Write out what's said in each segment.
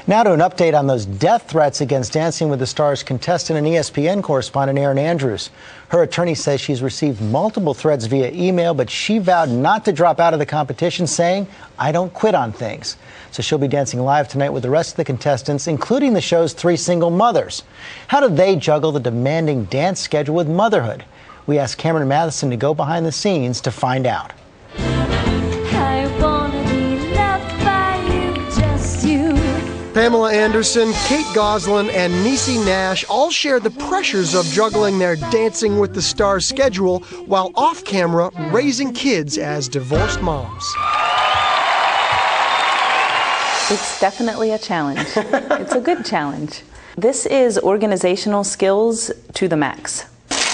Now to an update on those death threats against Dancing with the Stars contestant and ESPN correspondent Erin Andrews. Her attorney says she's received multiple threats via email, but she vowed not to drop out of the competition, saying, "I don't quit on things." So she'll be dancing live tonight with the rest of the contestants, including the show's 3 single mothers. How do they juggle the demanding dance schedule with motherhood? We asked Cameron Matheson to go behind the scenes to find out. Pamela Anderson, Kate Gosselin, and Niecy Nash all shared the pressures of juggling their Dancing with the Stars schedule while off camera raising kids as divorced moms. It's definitely a challenge. It's a good challenge. This is organizational skills to the max.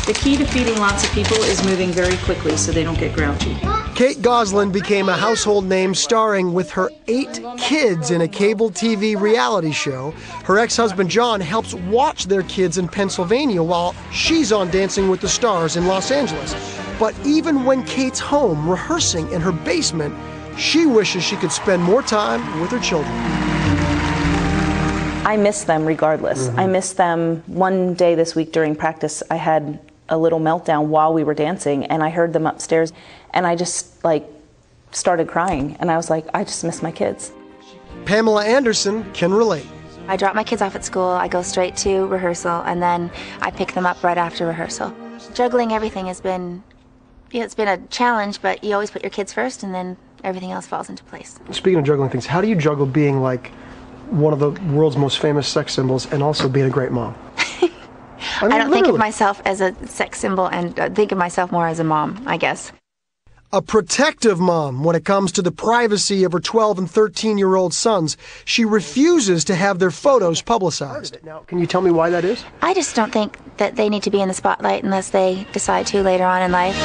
The key to feeding lots of people is moving very quickly so they don't get grouchy. Kate Gosselin became a household name starring with her 8 kids in a cable TV reality show. Her ex-husband John helps watch their kids in Pennsylvania while she's on Dancing with the Stars in Los Angeles. But even when Kate's home rehearsing in her basement, she wishes she could spend more time with her children. I miss them regardless. I miss them. One day this week during practice, I had a little meltdown while we were dancing, and I heard them upstairs, and I just started crying, and I was like, I just miss my kids. Pamela Anderson can relate. I drop my kids off at school, I go straight to rehearsal, and then I pick them up right after rehearsal. Juggling everything has been, it's been a challenge, but you always put your kids first, and then everything else falls into place. Speaking of juggling things, how do you juggle being like one of the world's most famous sex symbols and also being a great mom? I don't think of myself as a sex symbol, and think of myself more as a mom, I guess. A protective mom when it comes to the privacy of her 12 and 13-year-old sons. She refuses to have their photos publicized. Now, can you tell me why that is? I just don't think that they need to be in the spotlight unless they decide to later on in life.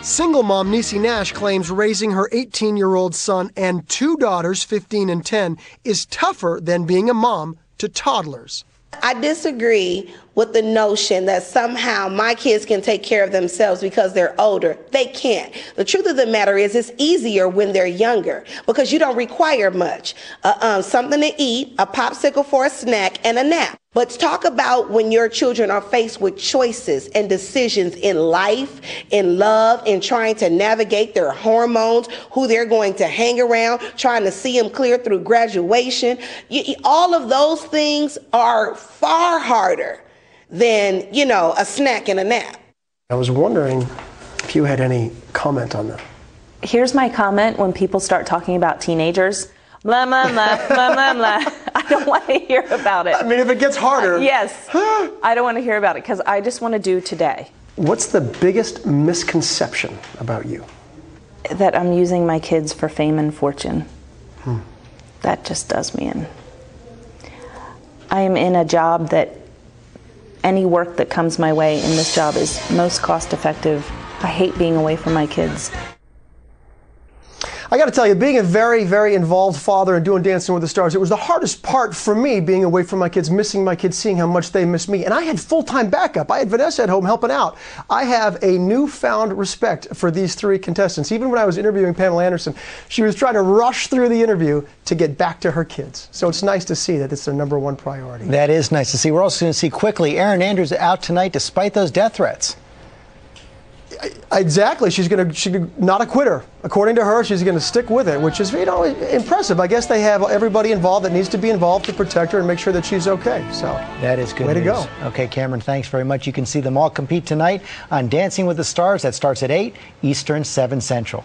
Single mom Niecy Nash claims raising her 18-year-old son and 2 daughters, 15 and 10, is tougher than being a mom to toddlers. I disagree with the notion that somehow my kids can take care of themselves because they're older. They can't. The truth of the matter is it's easier when they're younger because you don't require much. Something to eat, a popsicle for a snack, and a nap. But talk about when your children are faced with choices and decisions in life, in love, in trying to navigate their hormones, who they're going to hang around, trying to see them clear through graduation. All of those things are far harder than, a snack and a nap. I was wondering if you had any comment on that. Here's my comment when people start talking about teenagers. Blah, blah, blah, blah, blah, blah. I don't want to hear about it. I mean, if it gets harder. Yes. I don't want to hear about it because I just want to do today. What's the biggest misconception about you? That I'm using my kids for fame and fortune. That just does me in. I am in a job that any work that comes my way in this job is most cost effective. I hate being away from my kids. I got to tell you, being a very, very involved father and doing Dancing with the Stars, it was the hardest part for me, being away from my kids, missing my kids, seeing how much they miss me. And I had full-time backup. I had Vanessa at home helping out. I have a newfound respect for these 3 contestants. Even when I was interviewing Pamela Anderson, she was trying to rush through the interview to get back to her kids. So it's nice to see that it's their #1 priority. That is nice to see. We're also going to see quickly Erin Andrews out tonight despite those death threats. Exactly. She's not a quitter. According to her, she's going to stick with it, which is, impressive. I guess they have everybody involved that needs to be involved to protect her and make sure that she's okay. So that is good. Way news. to go. Okay, Cameron, thanks very much. You can see them all compete tonight on Dancing with the Stars. That starts at 8 Eastern, 7 Central.